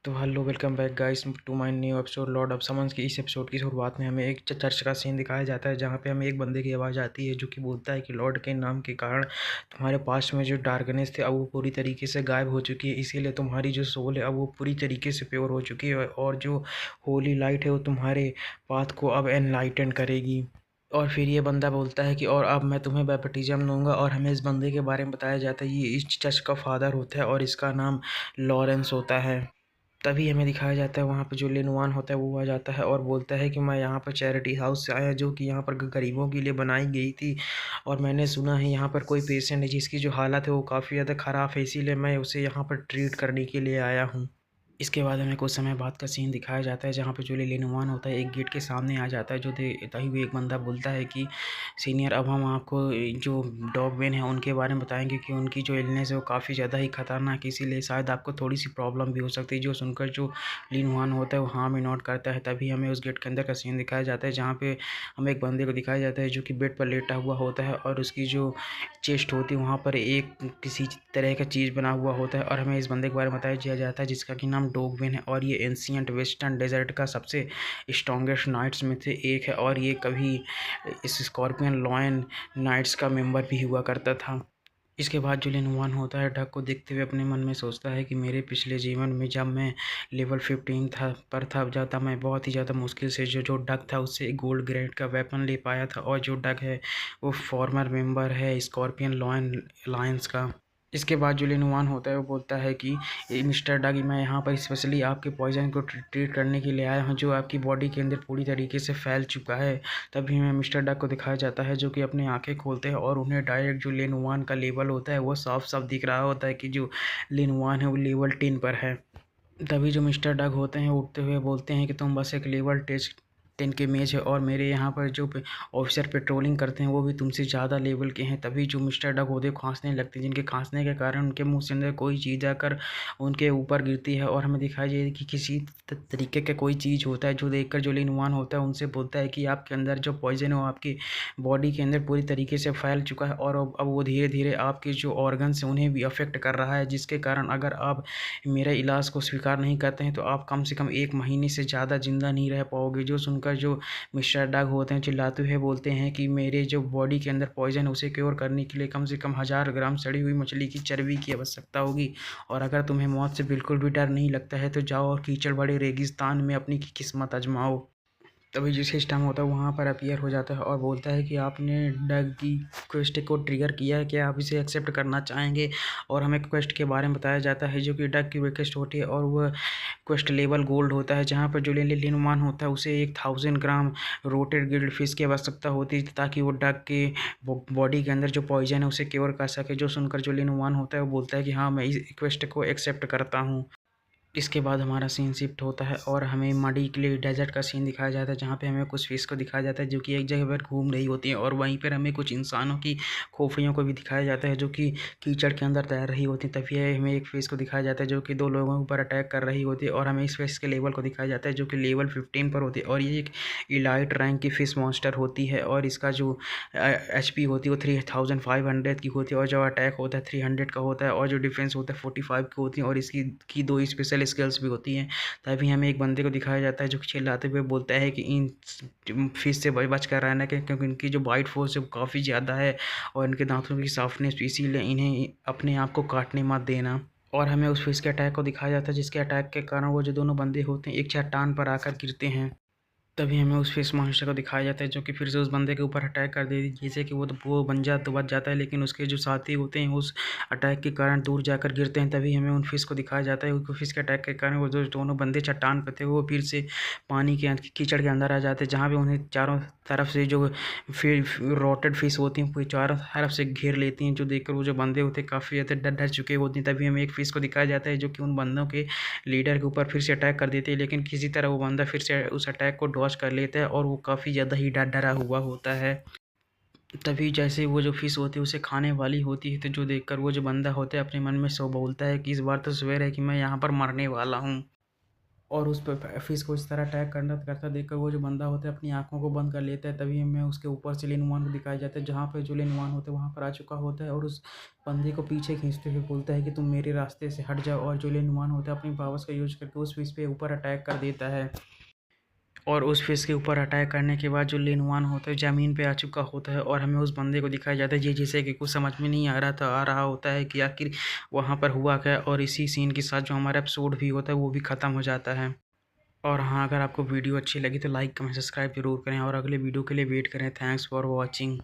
तो hello welcome back guys to my new episode lord of summons की। इस episode की शुरुआत में हमें एक चर्च का सीन दिखाया जाता है जहाँ पे हमें एक बंदे की आवाज़ आती है जो कि बोलता है कि लॉर्ड के नाम के कारण तुम्हारे पास में जो डार्कनेस थे अब वो पूरी तरीके से गायब हो चुकी है, इसीलिए तुम्हारी जो सोल है अब वो पूरी तरीके से प्योर हो चुकी है और जो होली लाइट है वो तुम्हारे पाथ को अब एनलाइटन करेगी। और फिर ये बंदा बोलता है कि और अब मैं तुम्हें बैप्टिज्म दूंगा। और हमें इस बंदे के बारे में बताया जाता है ये इस चर्च का फादर होता है और इसका नाम लॉरेंस होता है। तभी हमें दिखाया जाता है वहाँ पे जो लिनवान होता है वो आ जाता है और बोलता है कि मैं यहाँ पर चैरिटी हाउस से आया जो कि यहाँ पर गरीबों के लिए बनाई गई थी और मैंने सुना है यहाँ पर कोई पेशेंट है जिसकी जो हालत है वो काफ़ी ज़्यादा ख़राब है, इसीलिए मैं उसे यहाँ पर ट्रीट करने के लिए आया हूँ। इसके बाद हमें कुछ समय बाद का सीन दिखाया जाता है जहाँ पे जो लिनवान होता है एक गेट के सामने आ जाता है जो तभी भी एक बंदा बोलता है कि सीनियर अब हम आपको जो डॉग वेन है उनके बारे में बताएंगे कि उनकी जो इलनेस है वो काफ़ी ज़्यादा ही खतरनाक है, इसीलिए शायद आपको थोड़ी सी प्रॉब्लम भी हो सकती है। जो सुनकर जो लिनवान होता है वो हाँ में नोट करता है। तभी हमें उस गेट के अंदर का सीन दिखाया जाता है जहाँ पे हमें एक बंदे को दिखाया जाता है जो कि बेड पर लेटा हुआ होता है और उसकी जो चेस्ट होती है वहाँ पर एक किसी तरह का चीज़ बना हुआ होता है और हमें इस बंदे के बारे में बताया दिया जाता है जिसका कि नाम डोगविन है और ये एंशियंट वेस्टर्न डेजर्ट का सबसे स्ट्रॉन्गेस्ट नाइट्स में से एक है और ये कभी इस स्कॉर्पियन लॉयन नाइट्स का मेंबर भी हुआ करता था। इसके बाद जो लिनवान होता है डक को देखते हुए अपने मन में सोचता है कि मेरे पिछले जीवन में जब मैं लेवल 15 था जब तब मैं बहुत ही ज़्यादा मुश्किल से जो डक था उससे गोल्ड ग्रेड का वेपन ले पाया था और जो डक है वो फॉर्मर मेंबर है स्कॉर्पियन लॉयन अलायंस का। इसके बाद जो लिनवान होता है वो बोलता है कि मिस्टर डग मैं यहाँ पर स्पेशली आपके पॉइजन को ट्रीट करने के लिए आया हूँ जो आपकी बॉडी के अंदर पूरी तरीके से फैल चुका है। तभी हमें मिस्टर डग को दिखाया जाता है जो कि अपनी आंखें खोलते हैं और उन्हें डायरेक्ट जो लिनवान का लेवल होता है वो साफ साफ दिख रहा होता है कि जो लिनवान है वो लेवल 10 पर है। तभी जो मिस्टर डग होते हैं उठते हुए बोलते हैं कि तुम बस एक लेवल टेस्ट 10 के मेज है और मेरे यहाँ पर जो ऑफिसर पेट्रोलिंग करते हैं वो भी तुमसे ज़्यादा लेवल के हैं। तभी जो मिस्टर डग होते खांसने लगते हैं जिनके खांसने के कारण उनके मुंह से अंदर कोई चीज़ आकर उनके ऊपर गिरती है और हमें दिखाई जाए कि किसी तरीके का कोई चीज़ होता है जो देखकर जो लिनवान होता है उनसे बोलता है कि आपके अंदर जो पॉइजन है वो आपकी बॉडी के अंदर पूरी तरीके से फैल चुका है और अब वो धीरे धीरे आपके जो ऑर्गन्स हैं उन्हें भी अफेक्ट कर रहा है, जिसके कारण अगर आप मेरा इलाज को स्वीकार नहीं करते हैं तो आप कम से कम 1 महीने से ज़्यादा ज़िंदा नहीं रह पाओगे। जो सुनकर जो मिस्टर डग होते हैं चिल्लाते हुए बोलते हैं कि मेरे जो बॉडी के अंदर पॉइजन है उसे क्योर करने के लिए कम से कम 1000 ग्राम सड़ी हुई मछली की चर्बी की आवश्यकता होगी और अगर तुम्हें मौत से बिल्कुल भी डर नहीं लगता है तो जाओ और कीचड़ भरे रेगिस्तान में अपनी किस्मत आजमाओ। तभी जो सिस्टम होता है वहाँ पर अपीयर हो जाता है और बोलता है कि आपने डग की क्वेस्ट को ट्रिगर किया है, क्या आप इसे एक्सेप्ट करना चाहेंगे। और हमें क्वेस्ट के बारे में बताया जाता है जो कि डग की रिक्वेस्ट होती है और वह क्वेस्ट लेवल गोल्ड होता है जहाँ पर जो लिनवान होता है उसे 1000 ग्राम रोटेड गिल्ड फिश की आवश्यकता होती है ताकि वो डग के बॉडी के अंदर जो पॉइजन है उसे क्योर कर सके। जो सुनकर जो लिनवान होता है वो बोलता है कि हाँ मैं इस क्वेस्ट को एक्सेप्ट करता हूँ। इसके बाद हमारा सीन शिफ्ट होता है और हमें मडी के लिए डेजर्ट का सीन दिखाया जाता है जहाँ पे हमें कुछ फिश को दिखाया जाता है जो कि एक जगह पर घूम रही होती हैं और वहीं पर हमें कुछ इंसानों की खोपड़ियों को भी दिखाया जाता है जो कि कीचड़ के अंदर तैर रही होती हैं। तभी हमें एक फिश को दिखाया जाता है जो कि 2 लोगों के ऊपर अटैक कर रही होती है और हमें इस फिश के लेवल को दिखाया जाता है जो कि लेवल 15 पर होती है और ये एक इलाइट रैंक की फिश मॉन्स्टर होती है और इसका जो HP होती है वो 3500 की होती है और जो अटैक होता है 300 का होता है और जो डिफेंस होता है 45 की होती है और इसकी 2 स्पेशल स्किल्स भी होती हैं। तभी हमें एक बंदे को दिखाया जाता है जो कि चिल्लाते हुए बोलता है कि इन फिश से बच कर रहना क्योंकि इनकी जो बाइट फोर्स है वो काफ़ी ज़्यादा है और इनके दांतों की साफनेस इसीलिए इन्हें अपने आप को काटने मत देना। और हमें उस फिश के अटैक को दिखाया जाता है जिसके अटैक के कारण वो जो दोनों बंदे होते हैं एक चट्टान पर आकर गिरते हैं। तभी हमें उस फिश मॉन्स्टर को दिखाया जाता है जो कि फिर से उस बंदे के ऊपर अटैक कर देती है जैसे कि वो बच जाता है लेकिन उसके जो साथी होते हैं उस अटैक के कारण दूर जाकर गिरते हैं। तभी हमें उन फिश को दिखाया जाता है उस फिश के अटैक के कारण वो जो दोनों बंदे चट्टान पर थे वो फिर से पानी के कीचड़ के अंदर आ जाते हैं जहाँ पे उन्हें चारों तरफ से जो फिर रोटेड फिश होती हैं वो चारों तरफ से घेर लेती हैं जो देखकर वो जो बंदे होते हैं काफ़ी ज़्यादा डर डर चुके होते हैं। तभी हमें एक फिश को दिखाया जाता है जो कि उन बंदों के लीडर के ऊपर फिर से अटैक कर देते हैं लेकिन किसी तरह वो बंदा फिर से उस अटैक को डॉज कर लेता है और वो काफ़ी ज़्यादा ही डरा हुआ होता है। तभी जैसे वो जो फिश होती है उसे खाने वाली होती है तो जो देखकर वो जो बंदा होता है अपने मन में सो बोलता है कि इस बार तो सवेर है कि मैं यहाँ पर मरने वाला हूँ। और उस पे फिश को इस तरह अटैक करता देखकर वो जो बंदा होता है अपनी आँखों को बंद कर लेता है। तभी हमें उसके ऊपर से लेनुआन को दिखाया जाता है, जहाँ पे जो लेनुआन होता है वहाँ पर आ चुका होता है और उस बंदे को पीछे खींचते हुए बोलता है कि तुम मेरे रास्ते से हट जाओ। और जो लेनुआन होता है अपनी पावर्स का यूज़ करके उस फिश पे ऊपर अटैक कर देता है। और उस फिश के ऊपर अटैक करने के बाद जो लेनुआन होता है ज़मीन पे आ चुका होता है और हमें उस बंदे को दिखाया जाता है, जिसे कि कुछ समझ में नहीं आ रहा होता है कि आखिर वहाँ पर हुआ क्या। और इसी सीन के साथ जो हमारा एपिसोड भी होता है वो भी ख़त्म हो जाता है। और हाँ, अगर आपको वीडियो अच्छी लगी तो लाइक कमेंट सब्सक्राइब जरूर करें और अगले वीडियो के लिए वेट करें। Thanks for watching.